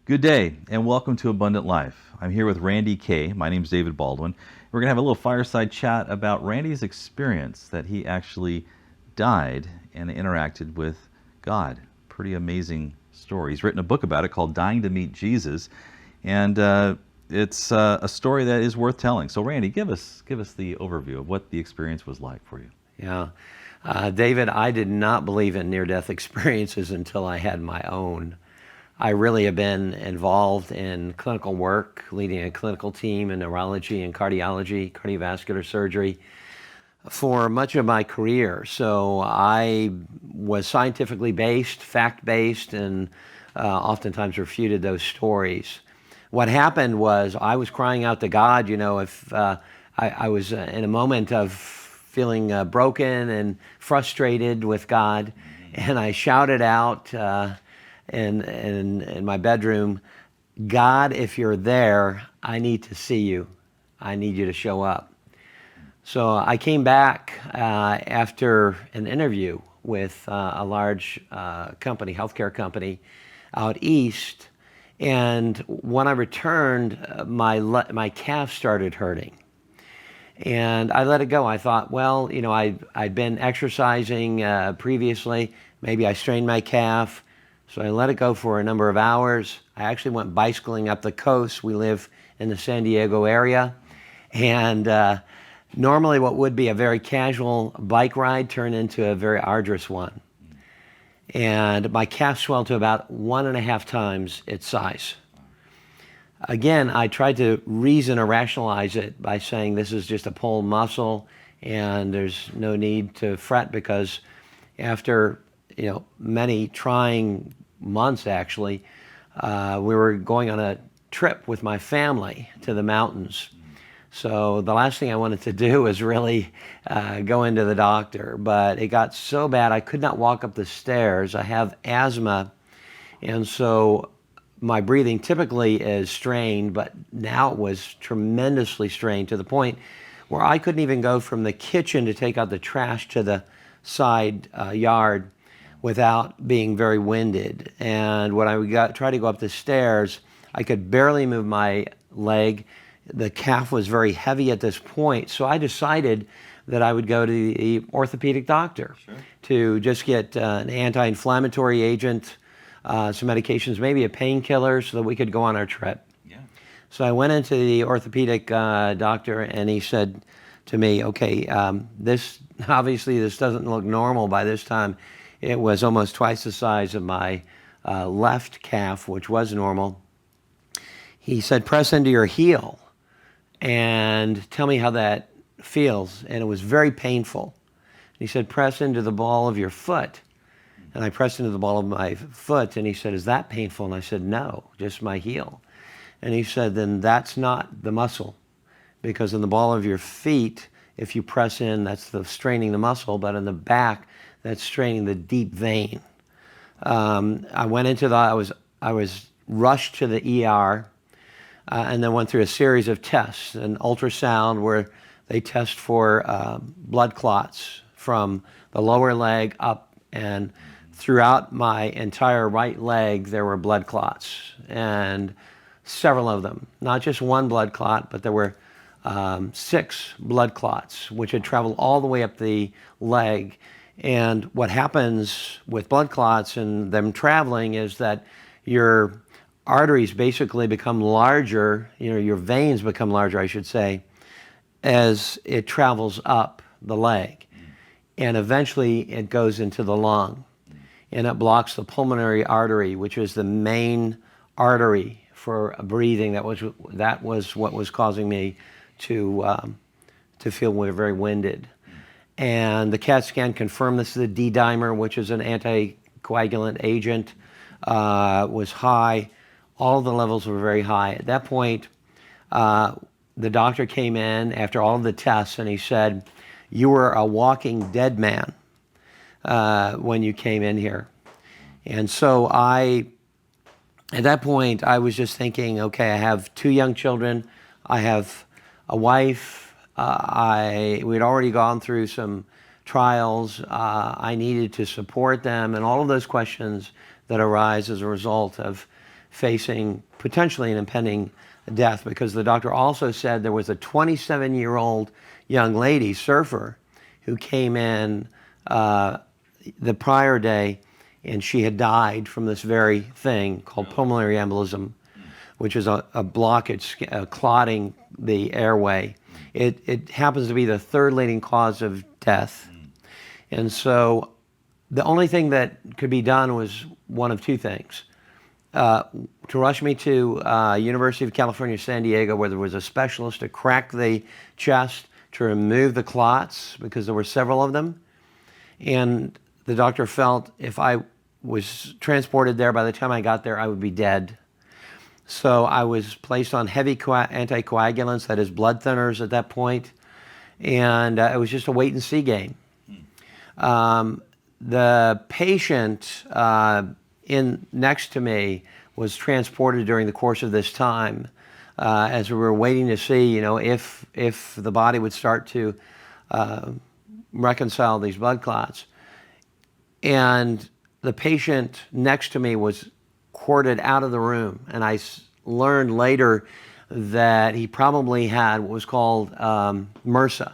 Good day, and welcome to Abundant Life. I'm here with Randy Kay. My name's David Baldwin. We're going to have a little fireside chat about Randy's experience that he actually died and interacted with God. Pretty amazing story. He's written a book about it called Dying to Meet Jesus, and it's a story that is worth telling. So Randy, give us the overview of what the experience was like for you. Yeah. David, I did not believe in near-death experiences until I had my own. I really have been involved in clinical work, leading a clinical team in neurology and cardiology, cardiovascular surgery, for much of my career. So I was scientifically based, fact-based, and oftentimes refuted those stories. What happened was I was crying out to God, if I was in a moment of feeling broken and frustrated with God, and I shouted out in my bedroom, God, if you're there, I need to see you. I need you to show up. So I came back after an interview with a large company, healthcare company out east, and when I returned, my calf started hurting. And I let it go. I thought, well, I'd been exercising previously. Maybe I strained my calf. So I let it go for a number of hours. I actually went bicycling up the coast. We live in the San Diego area. And normally what would be a very casual bike ride turned into a very arduous one. And my calf swelled to about 1.5 times its size. Again, I tried to reason or rationalize it by saying this is just a pulled muscle and there's no need to fret, because after many trying months, actually, we were going on a trip with my family to the mountains. So the last thing I wanted to do was really go into the doctor, but it got so bad I could not walk up the stairs. I have asthma, and so my breathing typically is strained, but now it was tremendously strained to the point where I couldn't even go from the kitchen to take out the trash to the side yard without being very winded. And when I tried to go up the stairs, I could barely move my leg. The calf was very heavy at this point, so I decided that I would go to the orthopedic doctor to just get an anti-inflammatory agent, some medications, maybe a painkiller, so that we could go on our trip. Yeah. So I went into the orthopedic doctor, and he said to me, okay, this doesn't look normal. By this time, it was almost twice the size of my left calf, which was normal. He said, press into your heel and tell me how that feels. And it was very painful. He said, press into the ball of your foot. And I pressed into the ball of my foot, and he said, is that painful? And I said, no, just my heel. And he said, then that's not the muscle, because in the ball of your feet, if you press in, that's the straining the muscle, but in the back, that's straining the deep vein. I was rushed to the ER, and then went through a series of tests, an ultrasound where they test for blood clots from the lower leg up, and throughout my entire right leg, there were blood clots, and several of them. Not just one blood clot, but there were 6 blood clots, which had traveled all the way up the leg. And what happens with blood clots and them traveling is that your arteries basically become larger, your veins become larger, I should say, as it travels up the leg. And eventually it goes into the lung, and it blocks the pulmonary artery, which is the main artery for breathing. That was what was causing me to feel very winded. And the CAT scan confirmed this is a D-dimer, which is an anticoagulant agent, was high. All the levels were very high. At that point, the doctor came in after all of the tests, and he said, you were a walking dead man when you came in here. And so at that point, I was just thinking, okay, I have 2 young children. I have a wife. We'd already gone through some trials. I needed to support them, and all of those questions that arise as a result of facing potentially an impending death, because the doctor also said there was a 27-year-old young lady, surfer, who came in the prior day, and she had died from this very thing called pulmonary embolism, which is a blockage, clotting the airway. It happens to be the third leading cause of death. And so the only thing that could be done was one of two things. To rush me to University of California, San Diego, where there was a specialist to crack the chest to remove the clots, because there were several of them. And the doctor felt if I was transported there, by the time I got there, I would be dead. So I was placed on heavy anticoagulants, that is blood thinners at that point, and it was just a wait and see game. The patient in next to me was transported during the course of this time, as we were waiting to see, if the body would start to reconcile these blood clots. And the patient next to me was corded out of the room, and I learned later that he probably had what was called MRSA,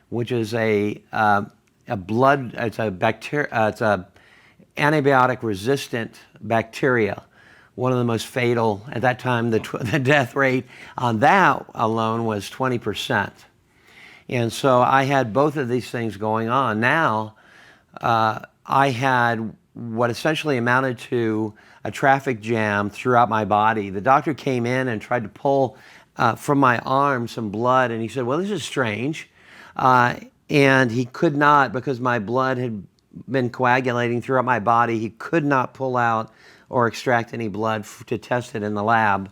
which is it's a bacteria, it's a antibiotic resistant bacteria, one of the most fatal at that time. The death rate on that alone was 20%. And so I had both of these things going on. Now I had what essentially amounted to a traffic jam throughout my body. The doctor came in and tried to pull from my arm some blood, and he said, well, this is strange. And he could not, because my blood had been coagulating throughout my body, he could not pull out or extract any blood to test it in the lab.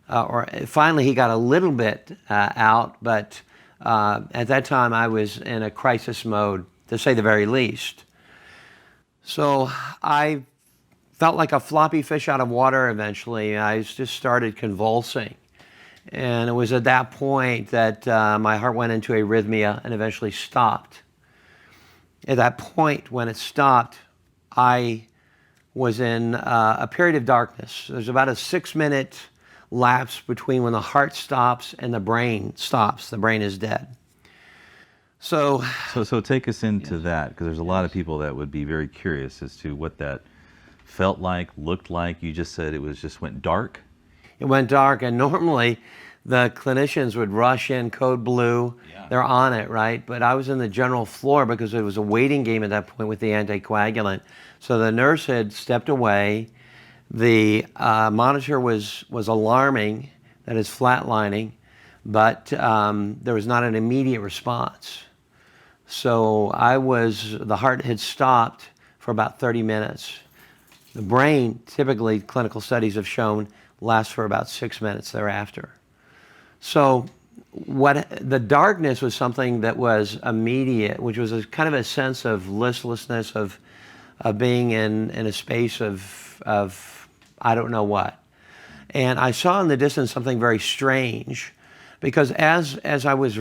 Or finally he got a little bit out, but at that time I was in a crisis mode, to say the very least. So I felt like a floppy fish out of water eventually. I just started convulsing. And it was at that point that my heart went into arrhythmia and eventually stopped. At that point, when it stopped, I was in a period of darkness. There's about a 6-minute lapse between when the heart stops and the brain stops. The brain is dead. So take us into that, because there's a lot of people that would be very curious as to what that felt like, looked like. You just said it just went dark. It went dark, and normally the clinicians would rush in, code blue. Yeah. They're on it, right? But I was in the general floor because it was a waiting game at that point with the anticoagulant. So the nurse had stepped away. The monitor was alarming, that is flatlining, but there was not an immediate response. So the heart had stopped for about 30 minutes. The brain, typically clinical studies have shown, lasts for about 6 minutes thereafter. So the darkness was something that was immediate, which was kind of a sense of listlessness, of being in a space of I don't know what. And I saw in the distance something very strange, because as I was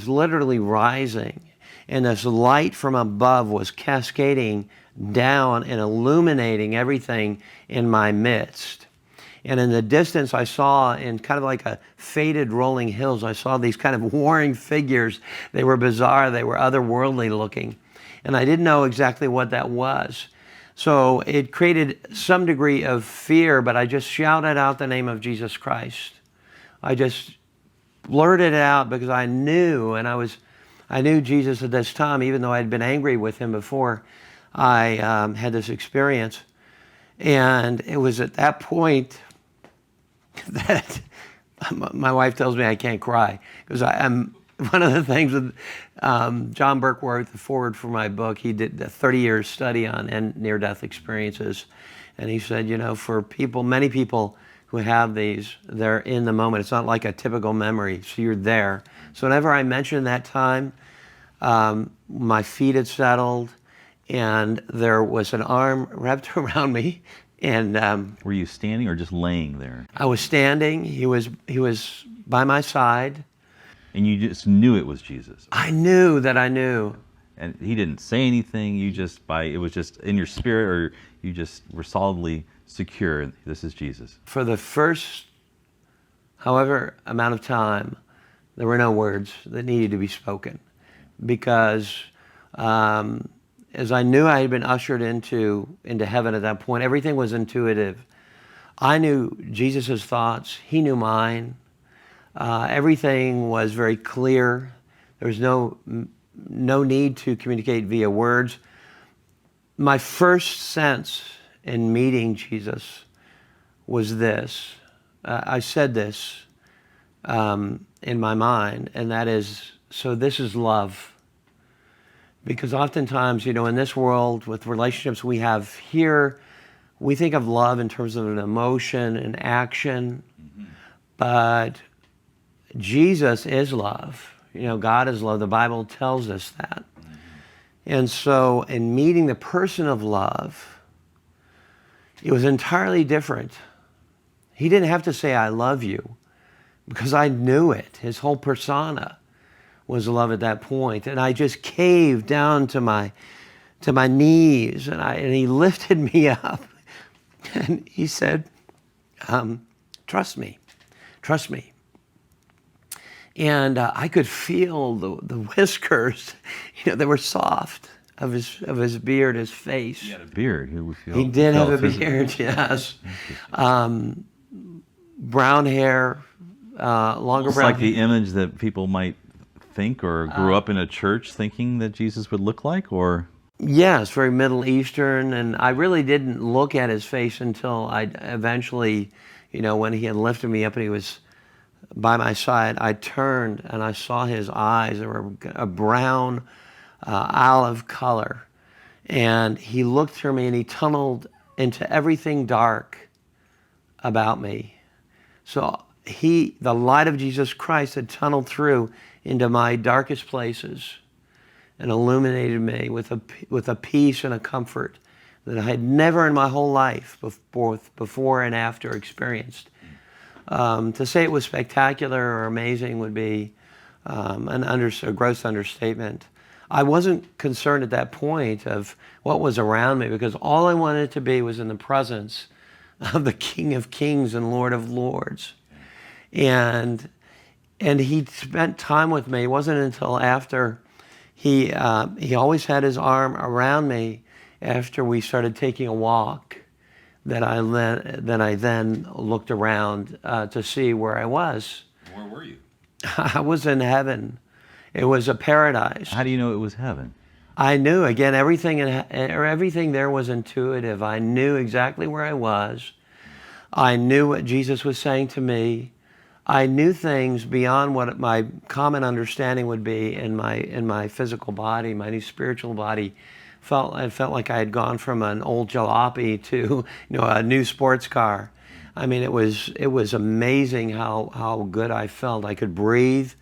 literally rising, and this light from above was cascading down and illuminating everything in my midst. And in the distance, I saw, in kind of like a faded rolling hills, I saw these kind of warring figures. They were bizarre. They were otherworldly looking. And I didn't know exactly what that was. So it created some degree of fear, but I just shouted out the name of Jesus Christ. I just blurted it out because I knew, and I knew Jesus at this time, even though I had been angry with him before I had this experience. And it was at that point that my wife tells me I can't cry, because I'm one of the things with John Burkworth, the forward for my book, he did a 30-year study on near-death experiences, and he said, for many people who have these, they're in the moment. It's not like a typical memory, so you're there. So whenever I mentioned that time, my feet had settled, and there was an arm wrapped around me. And were you standing or just laying there? I was standing. He was by my side. And you just knew it was Jesus? I knew that I knew. And he didn't say anything? It was just in your spirit, or you just were solidly secure, this is Jesus? For the first however amount of time, there were no words that needed to be spoken, because as I knew I had been ushered into heaven at that point, everything was intuitive. I knew Jesus' thoughts. He knew mine. Everything was very clear. There was no need to communicate via words. My first sense in meeting Jesus was this. I said this in my mind, and that is, so this is love. Because oftentimes, in this world, with relationships we have here, we think of love in terms of an emotion and action, but Jesus is love. God is love. The Bible tells us that. And so in meeting the person of love, it was entirely different. He didn't have to say, I love you, because I knew it. His whole persona was love at that point. And I just caved down to my knees, and he lifted me up. And he said, trust me. And I could feel the whiskers, they were soft, of his beard, his face. He had a beard. He did have a beard, yes. Brown hair, longer brown like the image that people might think or grew up in a church thinking that Jesus would look like, or? Yes, very Middle Eastern. And I really didn't look at his face until I eventually, when he had lifted me up and he was by my side, I turned and I saw his eyes. They were a brown, olive color. And he looked through me and he tunneled into everything dark about me. So the light of Jesus Christ had tunneled through into my darkest places and illuminated me with a peace and a comfort that I had never in my whole life before and after experienced. To say it was spectacular or amazing would be a gross understatement. I wasn't concerned at that point of what was around me, because all I wanted to be was in the presence of the King of Kings and Lord of Lords. And he spent time with me. It wasn't until after he always had his arm around me after we started taking a walk that I then looked around to see where I was. Where were you? I was in heaven. It was a paradise. How do you know it was heaven? I knew, again, everything there was intuitive. I knew exactly where I was. I knew what Jesus was saying to me. I knew things beyond what my common understanding would be in my physical body. My new spiritual body I felt like I had gone from an old jalopy to a new sports car. I mean, it was amazing how good I felt. I could breathe.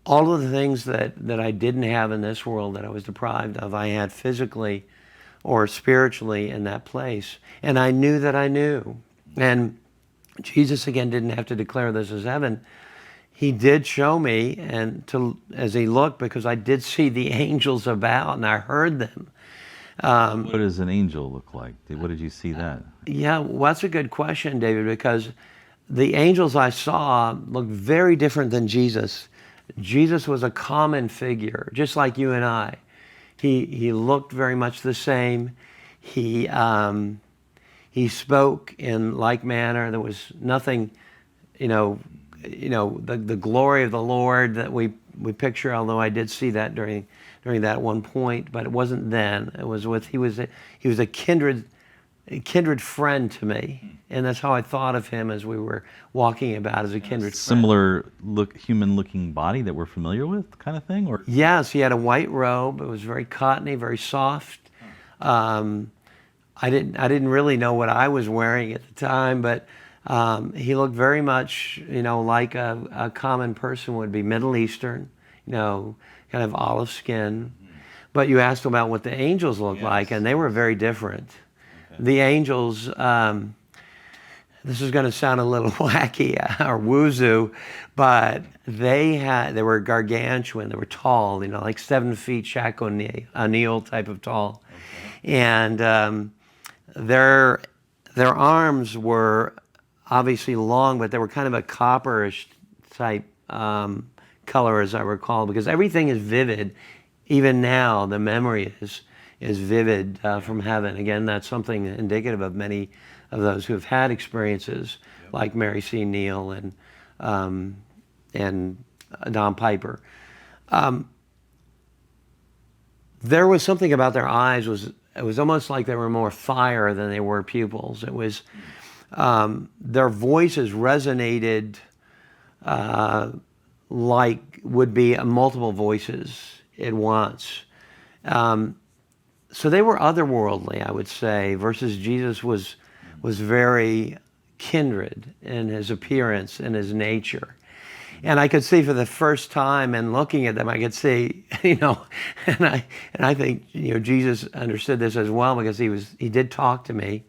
All of the things that I didn't have in this world, that I was deprived of, I had physically or spiritually in that place. And I knew that I knew. And Jesus, again, didn't have to declare this as heaven. He did show me, as he looked, because I did see the angels about and I heard them. What does an angel look like? What did you see that? Yeah, well, that's a good question, David, because the angels I saw looked very different than Jesus. Jesus was a common figure, just like you and I. He looked very much the same. He spoke in like manner. There was nothing, the glory of the Lord that we picture, although I did see that during that one point, but it wasn't then. It was he was a kindred friend to me, and that's how I thought of him as we were walking about, as a kindred friend. Similar human-looking body that we're familiar with, kind of thing, or? Yes, he had a white robe. It was very cottony, very soft. I didn't really know what I was wearing at the time, but he looked very much, like a common person would be, Middle Eastern, kind of olive skin. But you asked about what the angels looked like, and they were very different. Okay. The angels, this is going to sound a little wacky or woo-zoo, but they were gargantuan. They were tall, like 7 feet Shaquille O'Neal type of tall. Okay. And their their arms were obviously long, but they were kind of a copperish type color, as I recall, because everything is vivid. Even now, the memory is vivid from heaven. Again, that's something indicative of many of those who have had experiences like Mary C. Neal and Don Piper. There was something about their eyes. It was almost like they were more fire than they were pupils. It was their voices resonated like would be multiple voices at once. So they were otherworldly, I would say, versus Jesus was very kindred in his appearance and his nature. And I could see for the first time, and looking at them, I could see, and I think, Jesus understood this as well, because he did talk to me.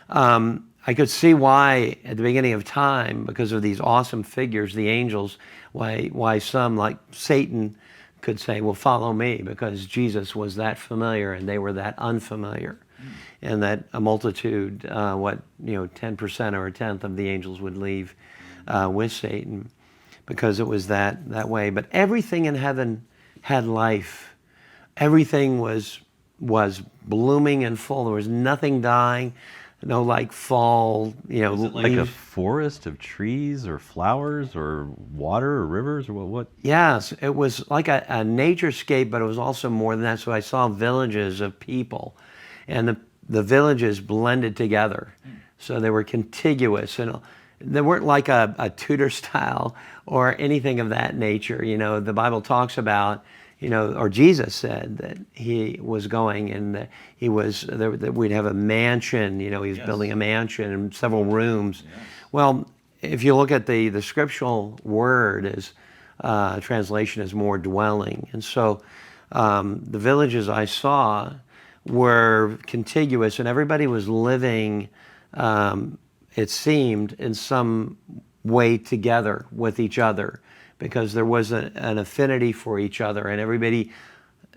I could see why at the beginning of time, because of these awesome figures, the angels, why some like Satan could say, well, follow me, because Jesus was that familiar and they were that unfamiliar. And that a multitude, 10% or a tenth of the angels would leave with Satan, because it was that way. But everything in heaven had life. Everything was blooming and full. There was nothing dying. No, like fall, Was it like a leaves. forest of trees or flowers or water or rivers or what? Yes, it was like a naturescape, but it was also more than that. So I saw villages of people, and the villages blended together. So they were contiguous, and they weren't like a Tudor style or anything of that nature. The Bible talks about, or Jesus said that he was going, and that that we'd have a mansion. He was building a mansion and several rooms. Yes. Well, if you look at the scriptural word as translation is more dwelling, and so the villages I saw were contiguous, and everybody was living, it seemed, in some way together with each other, because there was an affinity for each other, and everybody,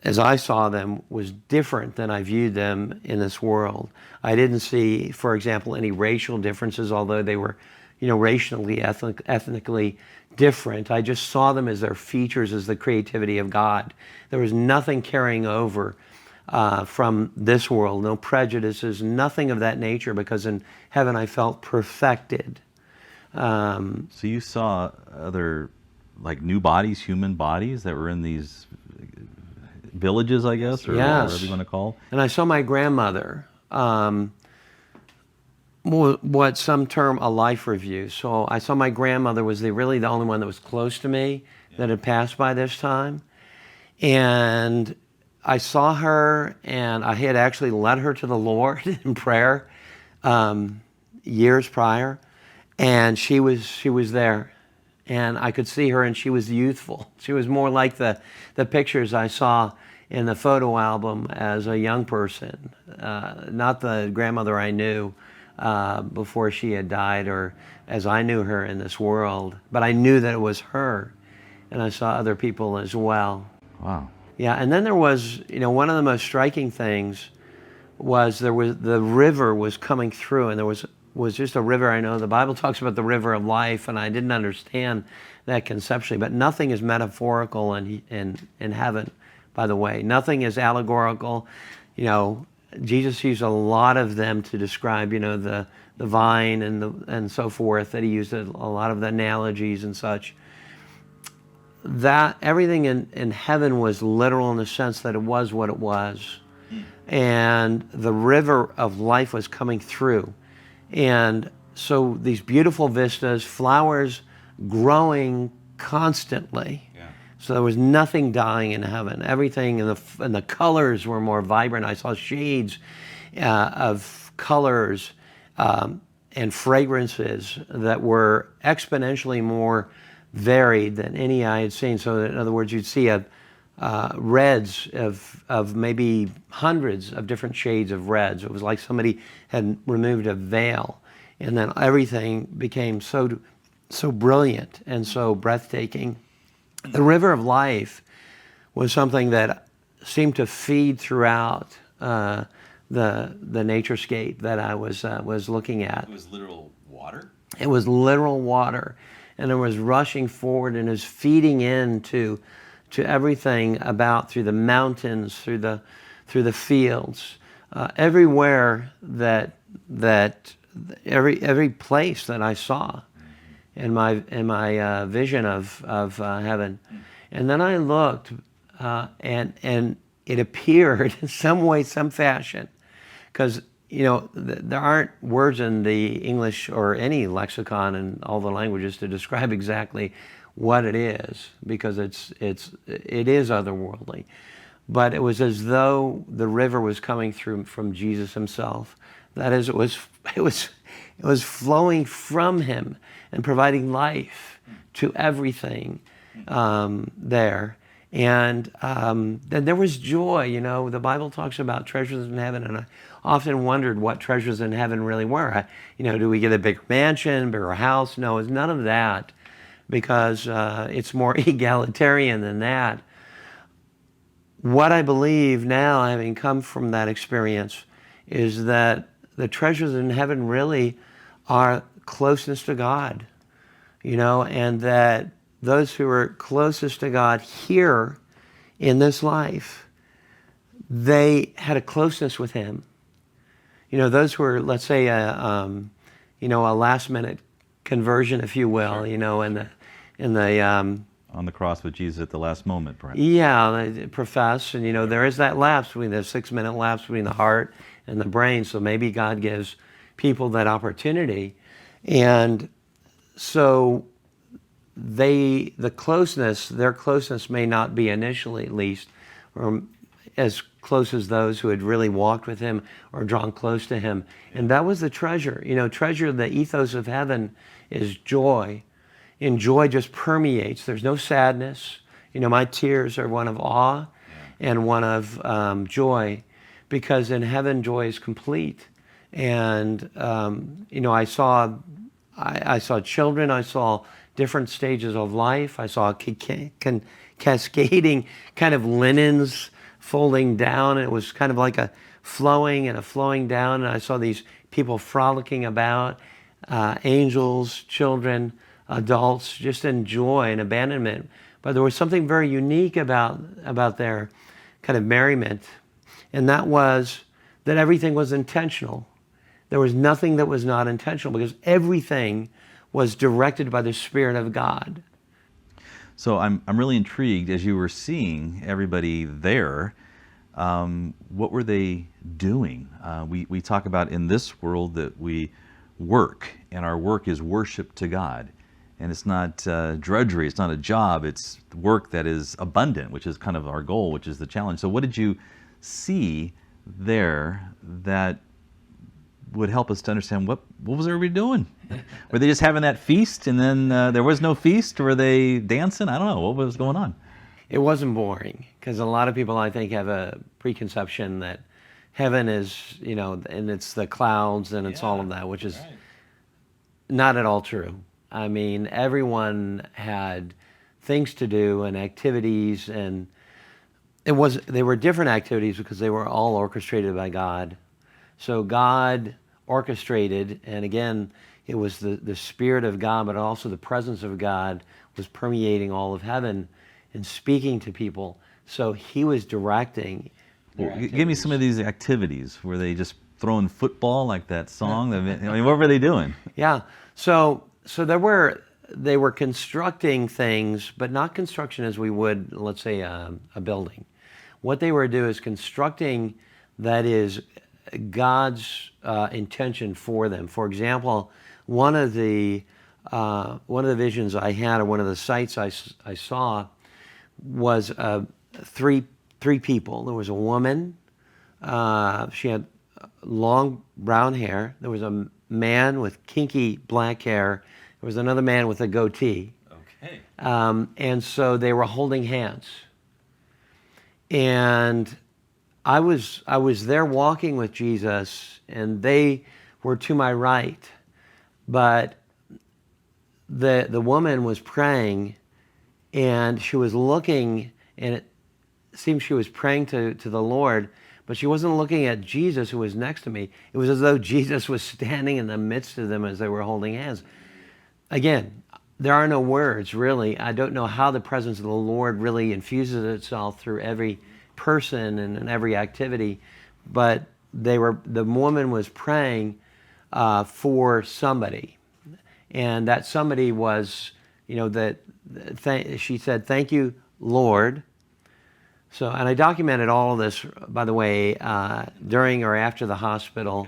as I saw them, was different than I viewed them in this world. I didn't see, for example, any racial differences, although they were, racially, ethnically different. I just saw them as their features, as the creativity of God. There was nothing carrying over from this world, no prejudices, nothing of that nature, because in heaven I felt perfected. So you saw other, like, new bodies, human bodies that were in these villages, I guess, or Yes. whatever you want to call. And I saw my grandmother, what some term a life review. So I saw my grandmother was really the only one that was close to me that had passed by this time. And I saw her, and I had actually led her to the Lord in prayer years prior, and she was there, and I could see her, and she was youthful. She was more like the pictures I saw in the photo album as a young person, not the grandmother I knew before she had died, or as I knew her in this world, but I knew that it was her, and I saw other people as well. Wow. Yeah, and then there was, one of the most striking things was the river was coming through, and there was just a river. I know the Bible talks about the river of life, and I didn't understand that conceptually, but nothing is metaphorical in heaven, by the way. Nothing is allegorical. Jesus used a lot of them to describe, the vine and so forth, that he used a lot of the analogies and such. That everything in heaven was literal in the sense that it was what it was. And the river of life was coming through. And so these beautiful vistas, flowers growing constantly. Yeah. So there was nothing dying in heaven. Everything, and the colors were more vibrant. I saw shades of colors and fragrances that were exponentially more varied than any I had seen. So in other words, you'd see reds of maybe hundreds of different shades of reds. It was like somebody had removed a veil, and then everything became so brilliant and so breathtaking. The river of life was something that seemed to feed throughout the naturescape that I was looking at. It was literal water? It was literal water, and it was rushing forward and it was feeding into everything about through the mountains, through the fields, everywhere that every place that I saw in my vision of heaven. And then I looked, and it appeared in some way, some fashion, because there aren't words in the English or any lexicon in all the languages to describe exactly what it is, because it is otherworldly. But it was as though the river was coming through from Jesus himself. That is, it was flowing from him and providing life to everything there. And then there was joy. The Bible talks about treasures in heaven, and I often wondered what treasures in heaven really were. Do we get a bigger mansion, bigger house? No, it's none of that, because it's more egalitarian than that. What I believe now, having come from that experience, is that the treasures in heaven really are closeness to God, and that those who are closest to God here in this life, they had a closeness with him. Those who are, let's say, a last minute conversion, if you will, Sure. in the On the cross with Jesus at the last moment, perhaps. yeah, they profess, and there is that lapse between the 6-minute lapse between the heart and the brain. So maybe God gives people that opportunity, and so their closeness may not be initially, at least, or as close as those who had really walked with him or drawn close to him. And that was the treasure. Treasure, the ethos of heaven is joy. And joy just permeates. There's no sadness. My tears are one of awe and one of joy, because in heaven joy is complete. And I saw children. I saw different stages of life. I saw cascading kind of linens folding down. It was kind of like a flowing and a flowing down. And I saw these people frolicking about, angels, children, adults, just in joy and abandonment. But there was something very unique about their kind of merriment, and that was that everything was intentional. There was nothing that was not intentional, because everything was directed by the Spirit of God. So I'm really intrigued, as you were seeing everybody there, what were they doing? We talk about in this world that we work, and our work is worship to God. And it's not drudgery, it's not a job, it's work that is abundant, which is kind of our goal, which is the challenge. So what did you see there that would help us to understand what was everybody doing? Were they just having that feast, and then there was no feast? Were they dancing? I don't know. What was going on? It wasn't boring, because a lot of people, I think, have a preconception that heaven is, and it's the clouds and it's all of that, which is not at all true. I mean, everyone had things to do and activities, and they were different activities because they were all orchestrated by God. So God orchestrated, and again, it was the Spirit of God, but also the presence of God was permeating all of heaven and speaking to people. So he was directing. Well, give me some of these activities. Were they just throwing football like that song? I mean, what were they doing? Yeah. So they were constructing things, but not construction as we would, let's say, a building. What they were doing is constructing that is God's intention for them. For example, one of the visions I had, or one of the sights I saw, was three people. There was a woman. She had long brown hair. There was a man with kinky black hair. There was another man with a goatee. Okay. And so they were holding hands. And I was there walking with Jesus, and they were to my right. But the woman was praying, and she was looking, and it seemed she was praying to the Lord, But she wasn't looking at Jesus who was next to me. It was as though Jesus was standing in the midst of them as they were holding hands. Again, there are no words, really. I don't know how the presence of the Lord really infuses itself through every person and every activity, but the woman was praying for somebody. And that somebody was, she said, "Thank you, Lord." So, and I documented all of this, by the way, during or after the hospital,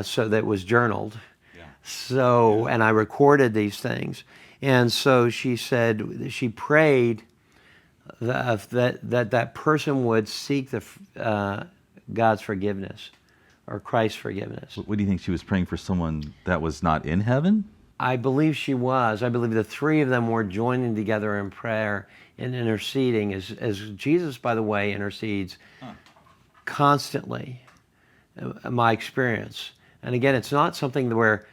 so that it was journaled. Yeah. So, and I recorded these things. And so she said, she prayed that person would seek God's forgiveness or Christ's forgiveness. What do you think? She was praying for someone that was not in heaven? I believe she was. I believe the three of them were joining together in prayer and interceding as Jesus, by the way, intercedes constantly, my experience. And again, it's not something where,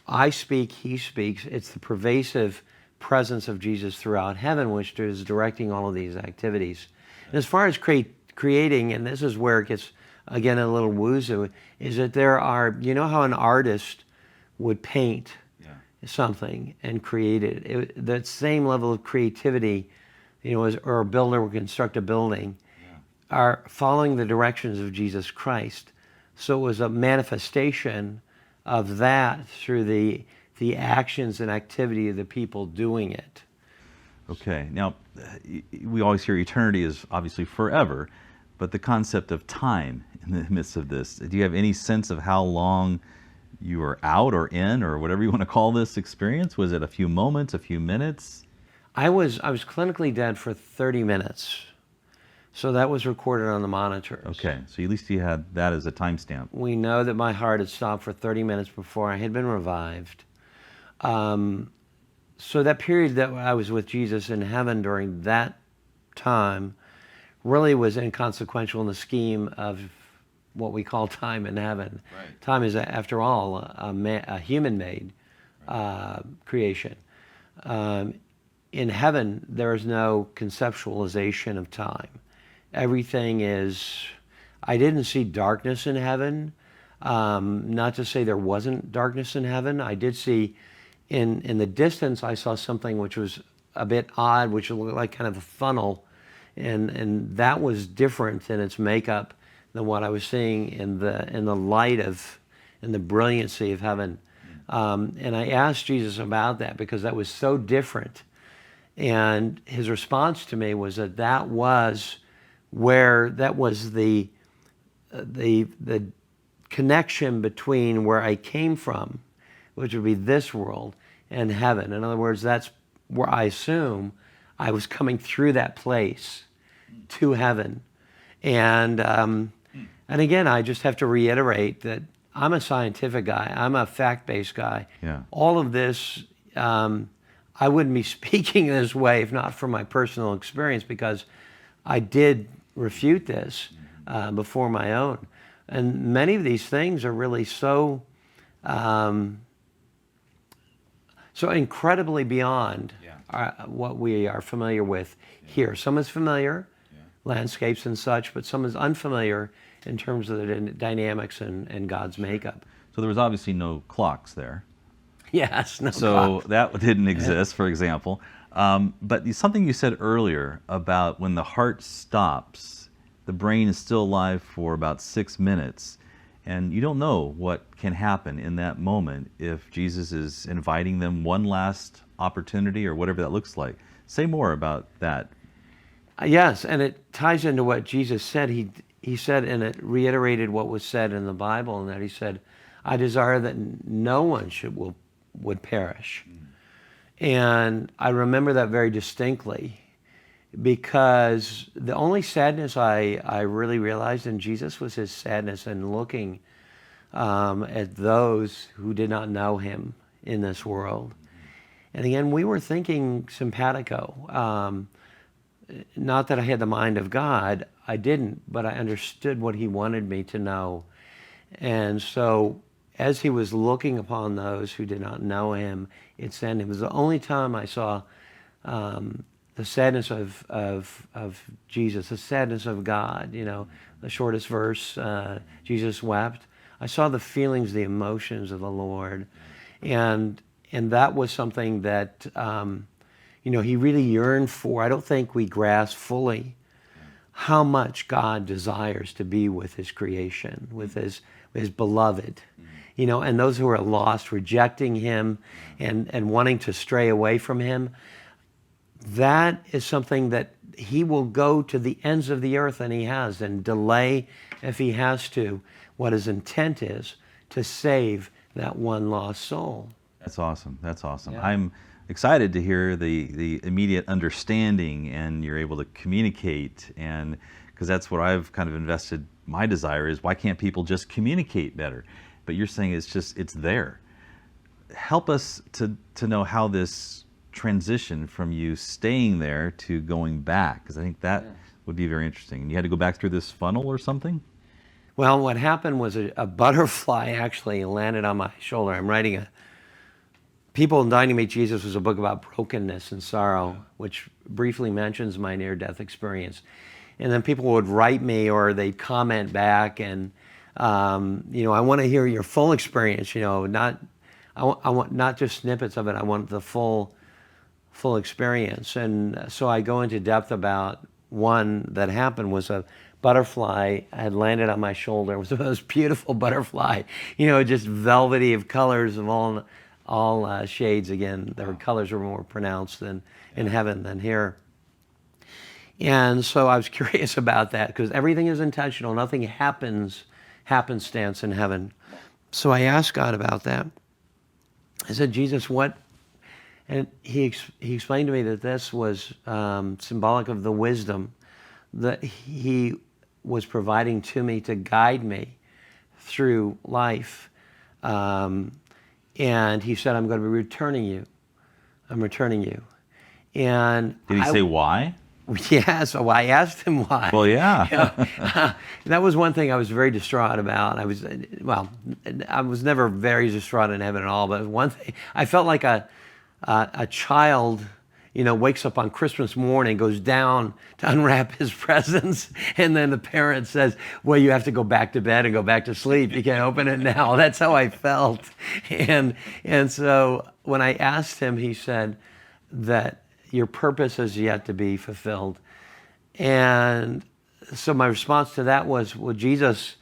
I speak, he speaks. It's the pervasive presence of Jesus throughout heaven, which is directing all of these activities. And as far as creating, and this is where it gets, again, a little woo-zoo, is that there are, how an artist would paint something and create it. That same level of creativity, or a builder would construct a building, are following the directions of Jesus Christ. So it was a manifestation of that through the actions and activity of the people doing it. Okay. Now, we always hear eternity is obviously forever, but the concept of time in the midst of this, do you have any sense of how long you were out or in, or whatever you want to call this experience? Was it a few moments, a few minutes? I was clinically dead for 30 minutes. So that was recorded on the monitors. Okay, so at least you had that as a timestamp. We know that my heart had stopped for 30 minutes before I had been revived. So that period that I was with Jesus in heaven during that time really was inconsequential in the scheme of what we call time in heaven. Right. Time is, after all, a human-made creation. In heaven, there is no conceptualization of time. Everything is, I didn't see darkness in heaven. Not to say there wasn't darkness in heaven. I did see, in the distance, I saw something which was a bit odd, which looked like kind of a funnel. And that was different in its makeup than what I was seeing in the light of, in the brilliancy of heaven. And I asked Jesus about that because that was so different. And his response to me was that was the connection between where I came from, which would be this world, and heaven. In other words, that's where I assume I was coming through that place to heaven. And again, I just have to reiterate that I'm a scientific guy. I'm a fact-based guy. Yeah. All of this, I wouldn't be speaking this way if not for my personal experience, because I did refute this before my own. And many of these things are really so incredibly beyond what we are familiar with here. Some is familiar, landscapes and such, but some is unfamiliar in terms of the dynamics and God's makeup. So there was obviously no clocks there. Yes, no So clock. that didn't exist, for example. But something you said earlier about when the heart stops, the brain is still alive for about 6 minutes. And you don't know what can happen in that moment if Jesus is inviting them one last opportunity or whatever that looks like. Say more about that. Yes, and it ties into what Jesus said. He said, and it reiterated what was said in the Bible, and that he said, I desire that no one would perish. And I remember that very distinctly, because the only sadness I really realized in Jesus was his sadness in looking at those who did not know him in this world. And again, we were thinking simpatico. Not that I had the mind of God, I didn't, but I understood what he wanted me to know. And so as he was looking upon those who did not know him, it was the only time I saw the sadness of Jesus, the sadness of God, the shortest verse, Jesus wept. I saw the feelings, the emotions of the Lord. And that was something that, he really yearned for. I don't think we grasp fully how much God desires to be with his creation, with his beloved. And those who are lost, rejecting him and wanting to stray away from him, that is something that he will go to the ends of the earth, and he has, and delay if he has to, what his intent is to save that one lost soul. That's awesome. That's awesome. Yeah. I'm excited to hear the immediate understanding, and you're able to communicate, and because that's what I've kind of invested my desire is, why can't people just communicate better? But you're saying it's there. Help us to know how this transition from you staying there to going back, because I think that would be very interesting. And you had to go back through this funnel or something? Well, what happened was a butterfly actually landed on my shoulder. I'm writing People Dying to Meet Jesus was a book about brokenness and sorrow, which briefly mentions my near-death experience. And then people would write me, or they'd comment back, and I want to hear your full experience. I want not just snippets of it. I want the full experience. And so I go into depth about one that happened. Was a butterfly had landed on my shoulder. It was the most beautiful butterfly, just velvety of colors of all shades. Again, their colors were more pronounced in heaven than here. And so I was curious about that, because everything is intentional. Nothing happens happenstance in heaven. So I asked God about that. I said, Jesus, what? And he explained to me that this was symbolic of the wisdom that he was providing to me to guide me through life. And he said, I'm going to be returning you. I'm returning you. And did he say why? Yeah, so I asked him why. Well, yeah. That was one thing I was very distraught about. I was never very distraught in heaven at all, but one thing, I felt like a child, wakes up on Christmas morning, goes down to unwrap his presents, and then the parent says, well, you have to go back to bed and go back to sleep. You can't open it now. That's how I felt. And so when I asked him, he said that your purpose is yet to be fulfilled. And so my response to that was, well, Jesus,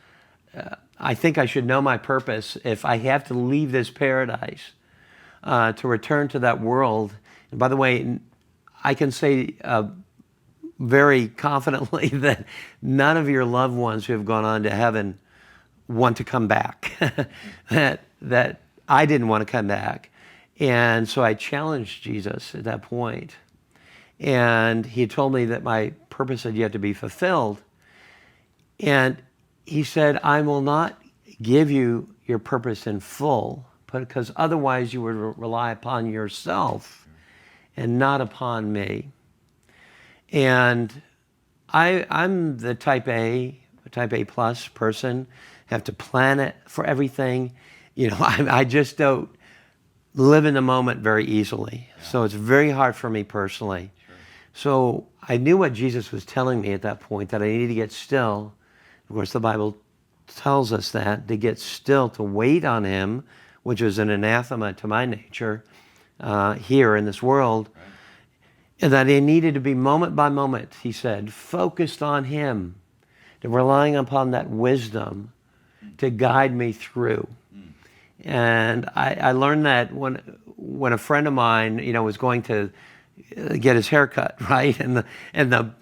I think I should know my purpose. If I have to leave this paradise to return to that world. And by the way, I can say very confidently that none of your loved ones who have gone on to heaven want to come back. that I didn't want to come back. And so I challenged Jesus at that point. And he told me that my purpose had yet to be fulfilled. And he said, I will not give you your purpose in full, because otherwise you would rely upon yourself and not upon me. And I'm the type A plus person, have to plan it for everything. I just don't live in the moment very easily. Yeah. So it's very hard for me personally. Sure. So I knew what Jesus was telling me at that point, that I need to get still. Of course, the Bible tells us that, to get still, to wait on him, which is an anathema to my nature here in this world. Right. And that I needed to be moment by moment, he said, focused on him, to relying upon that wisdom to guide me through. And I learned that when a friend of mine, was going to get his hair cut, right? And the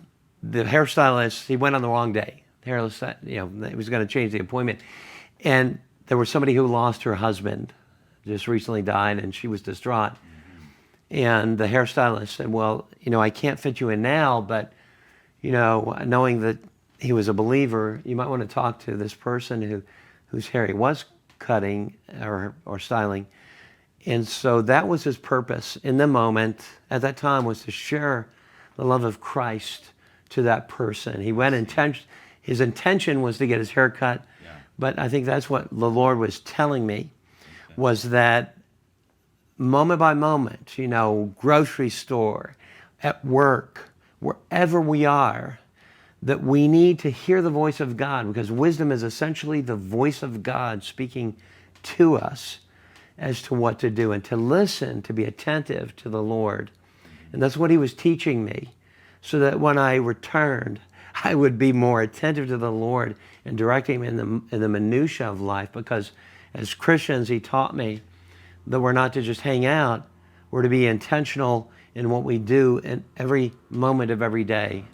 hairstylist, he went on the wrong day. The hairstylist, he was going to change the appointment. And there was somebody who lost her husband, just recently died, and she was distraught. And the hairstylist said, well, I can't fit you in now, but, knowing that he was a believer, you might want to talk to this person whose hair he was cutting or styling. And so that was his purpose in the moment at that time, was to share the love of Christ to that person. He went his intention was to get his hair cut, but I think that's what the Lord was telling me, was that moment by moment, grocery store, at work, wherever we are, that we need to hear the voice of God, because wisdom is essentially the voice of God speaking to us as to what to do, and to listen, to be attentive to the Lord. And that's what he was teaching me, so that when I returned, I would be more attentive to the Lord and directing him in the minutia of life. Because as Christians, he taught me that we're not to just hang out, we're to be intentional in what we do in every moment of every day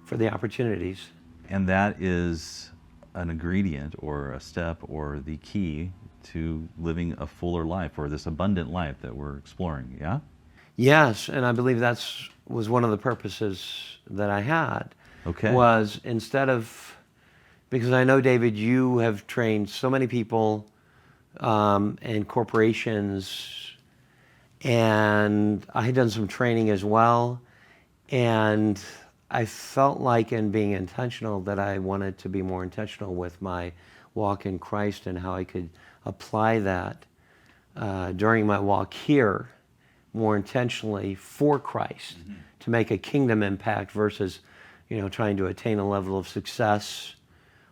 for the opportunities. And that is an ingredient or a step or the key to living a fuller life, or this abundant life that we're exploring, yeah? Yes, and I believe was one of the purposes that I had. Okay. Was instead of, because I know, David, you have trained so many people and corporations, and I had done some training as well, and I felt like, in being intentional, that I wanted to be more intentional with my walk in Christ and how I could apply that during my walk here more intentionally for Christ, to make a kingdom impact versus, trying to attain a level of success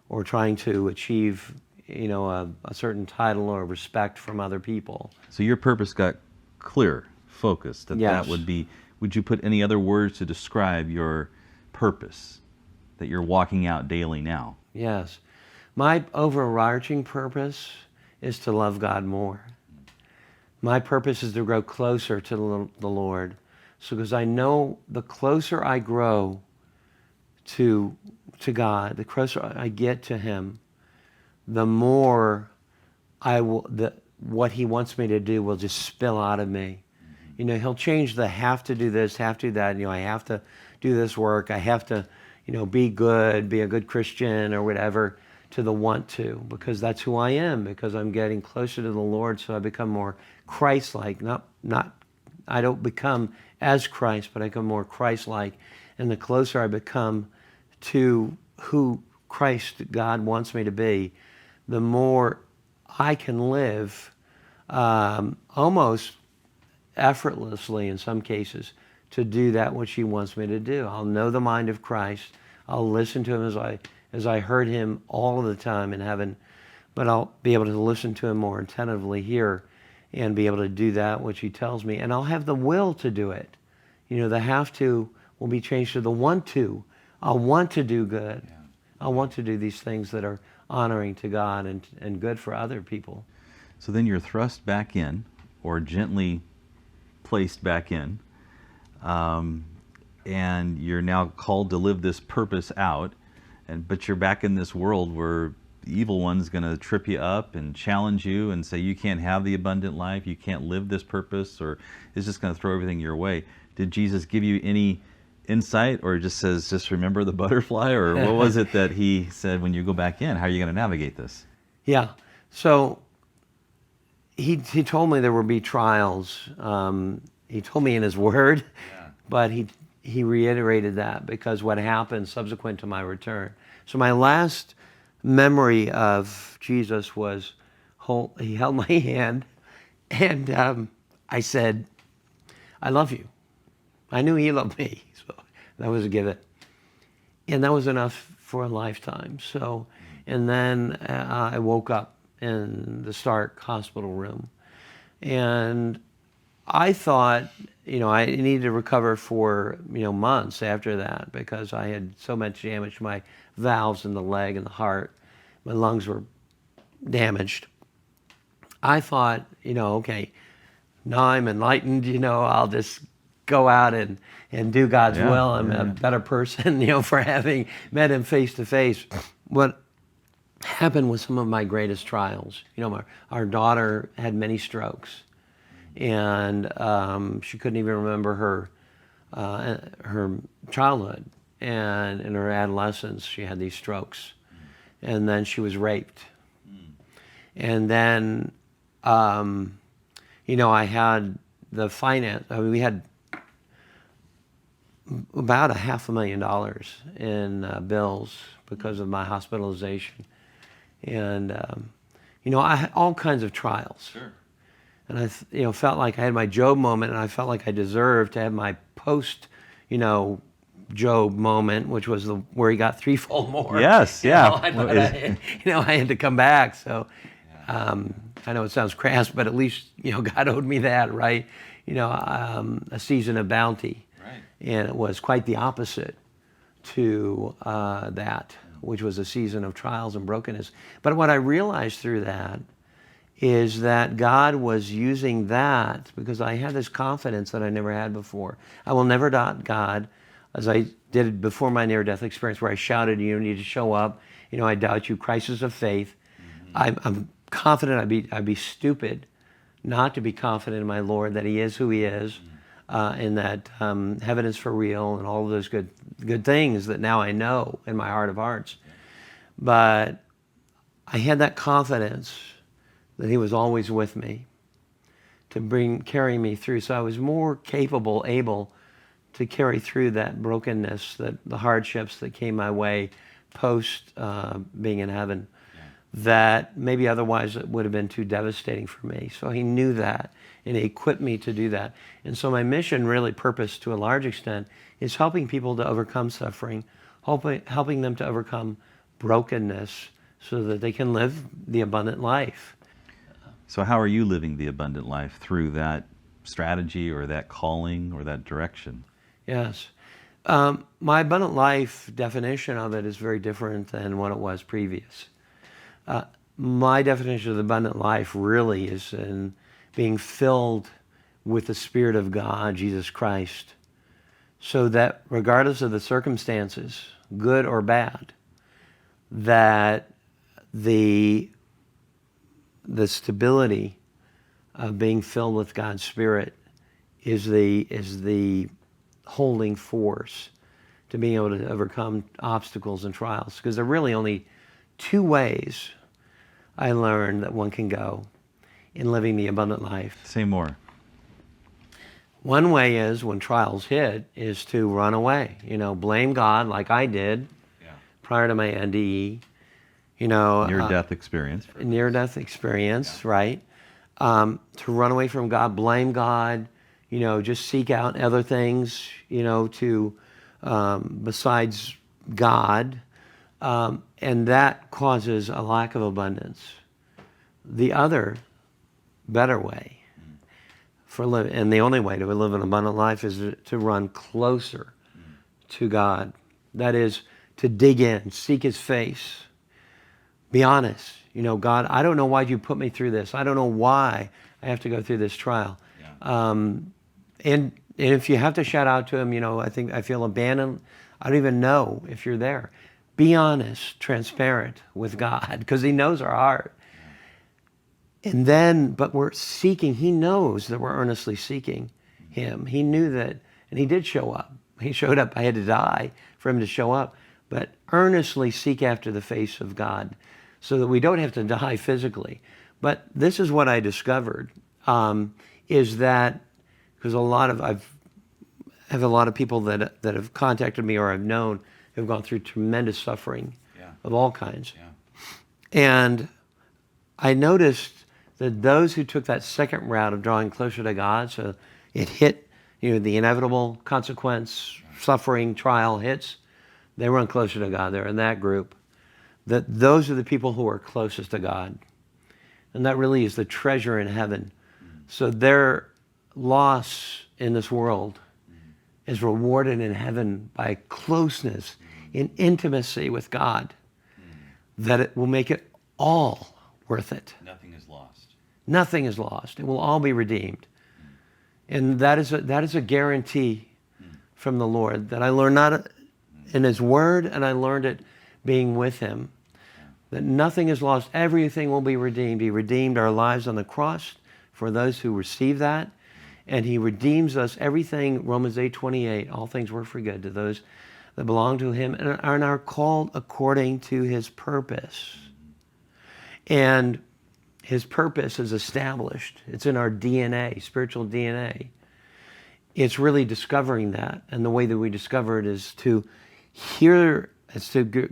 or trying to achieve, a certain title or respect from other people. So your purpose got clear, focused. Yes. That would be, would you put any other words to describe your purpose that you're walking out daily now? Yes. My overarching purpose is to love God more. My purpose is to grow closer to the Lord. So, because I know the closer I grow to God, the closer I get to him, the more what he wants me to do will just spill out of me. He'll change the have to do this, have to do that. I have to do this work. I have to, be good, be a good Christian or whatever, to the want to, because that's who I am, because I'm getting closer to the Lord, so I become more Christ-like. I don't become as Christ, but I become more Christ-like. And the closer I become to who Christ, God, wants me to be, the more I can live almost effortlessly, in some cases, to do that which he wants me to do. I'll know the mind of Christ. I'll listen to him as I heard him all of the time in heaven, but I'll be able to listen to him more attentively here and be able to do that which he tells me. And I'll have the will to do it. The have to will be changed to the want to. I'll want to do good. Yeah. I'll want to do these things that are honoring to God and good for other people. So then you're thrust back in, or gently placed back in, and you're now called to live this purpose out. But you're back in this world where the evil one's going to trip you up and challenge you and say you can't have the abundant life, you can't live this purpose, or is just going to throw everything your way. Did Jesus give you any insight, or just says, just remember the butterfly, or what was it that he said when you go back in? How are you going to navigate this? Yeah. So he told me there would be trials. He told me in his word, but he reiterated that because what happened subsequent to my return. So my last memory of Jesus was he held my hand, and I said, I love you. I knew he loved me, so that was a given. And that was enough for a lifetime. So, and then I woke up in the Stark hospital room, and I thought, I needed to recover for, months after that, because I had so much damage to my valves in the leg and the heart. My lungs were damaged. I thought, okay, now I'm enlightened, I'll just go out and do God's will. I'm a better person, for having met him face to face. What happened with some of my greatest trials, our daughter had many strokes. And she couldn't even remember her childhood, and in her adolescence she had these strokes, and then she was raped, and then I had the finance. We had about $500,000 in bills because of my hospitalization, and I had all kinds of trials. Sure. And I, felt like I had my Job moment, and I felt like I deserved to have my post, Job moment, which was where he got threefold more. Yes, yeah. I had to come back. So I know it sounds crass, but at least God owed me that, right? A season of bounty, Right. And it was quite the opposite to that, which was a season of trials and brokenness. But what I realized through that is that God was using that because I had this confidence that I never had before. I will never doubt God, as I did before my near-death experience, where I shouted, "You need to show up. I doubt you." Crisis of faith. I'm confident. I'd be stupid not to be confident in my Lord that He is who He is, and that heaven is for real, and all of those good things that now I know in my heart of hearts. But I had that confidence that He was always with me to carry me through. So I was more able to carry through that brokenness, the hardships that came my way post being in heaven, that maybe otherwise it would have been too devastating for me. So He knew that, and He equipped me to do that. And so my mission, really purpose to a large extent, is helping people to overcome suffering, helping them to overcome brokenness so that they can live the abundant life. So how are you living the abundant life through that strategy or that calling or that direction? Yes. My abundant life definition of it is very different than what it was previous. My definition of the abundant life really is in being filled with the Spirit of God, Jesus Christ, so that regardless of the circumstances, good or bad, that the stability of being filled with God's Spirit is the holding force to being able to overcome obstacles and trials. Because there are really only two ways I learned that one can go in living the abundant life. Say more. One way is, when trials hit, is to run away. Blame God like I did prior to my NDE. Near-death experience. Near-death experience, right? To run away from God, blame God, just seek out other things, besides God. And that causes a lack of abundance. The other better way and the only way to live an abundant life is to run closer to God. That is, to dig in, seek His face. Be honest. God, I don't know why you put me through this. I don't know why I have to go through this trial. And if you have to shout out to Him, I feel abandoned. I don't even know if you're there. Be honest, transparent with God, because He knows our heart. And then, but we're seeking. He knows that we're earnestly seeking Him. He knew that, and He did show up. He showed up. I had to die for Him to show up. But earnestly seek after the face of God, so that we don't have to die physically. But this is what I discovered, is that, because I have a lot of people that have contacted me or I've known who've gone through tremendous suffering of all kinds. And I noticed that those who took that second route of drawing closer to God, so it hit, the inevitable consequence, suffering, trial hits, they run closer to God. They're in that group. That those are the people who are closest to God. And that really is the treasure in heaven. So their loss in this world is rewarded in heaven by closeness in intimacy with God, that it will make it all worth it. Nothing is lost. Nothing is lost. It will all be redeemed. And that is a guarantee from the Lord that I learned not in His Word, and I learned it being with Him. That nothing is lost. Everything will be redeemed. He redeemed our lives on the cross for those who receive that. And He redeems us. Everything, Romans 8:28, all things work for good to those that belong to Him and are called according to His purpose. And His purpose is established. It's in our DNA, spiritual DNA. It's really discovering that. And the way that we discover it is to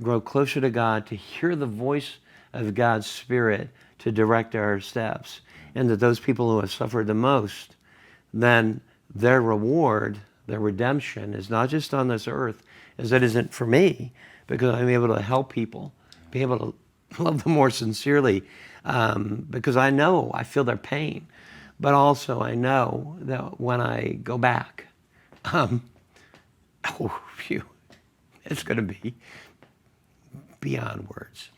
grow closer to God, to hear the voice of God's Spirit to direct our steps. And that those people who have suffered the most, then their reward, the redemption is not just on this earth, as it isn't for me, because I'm able to help people, be able to love them more sincerely, because I feel their pain, but also I know that when I go back, oh, phew, it's going to be beyond words.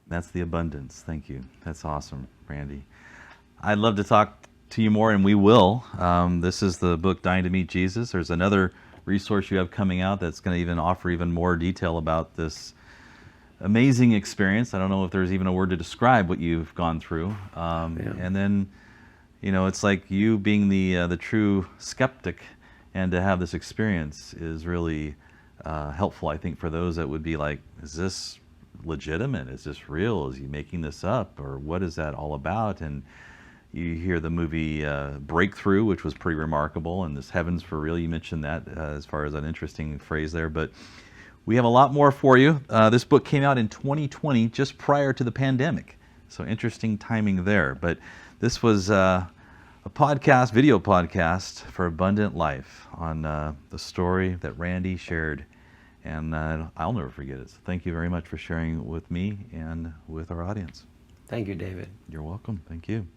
That's the abundance. Thank you. That's awesome, Randy. I'd love to talk to you more, and we will. This is the book Dying to Meet Jesus. There's another resource you have coming out that's going to even offer even more detail about this amazing experience. I don't know if there's even a word to describe what you've gone through. And then, it's like you being the true skeptic, and to have this experience is really helpful, I think, for those that would be like, is this legitimate? Is this real? Is he making this up? Or what is that all about? And you hear the movie Breakthrough, which was pretty remarkable, and this Heaven's for Real, you mentioned that as far as an interesting phrase there. But we have a lot more for you. This book came out in 2020, just prior to the pandemic. So interesting timing there. But this was a video podcast for Abundant Life on the story that Randy shared. And I'll never forget it. So thank you very much for sharing with me and with our audience. Thank you, David. You're welcome. Thank you.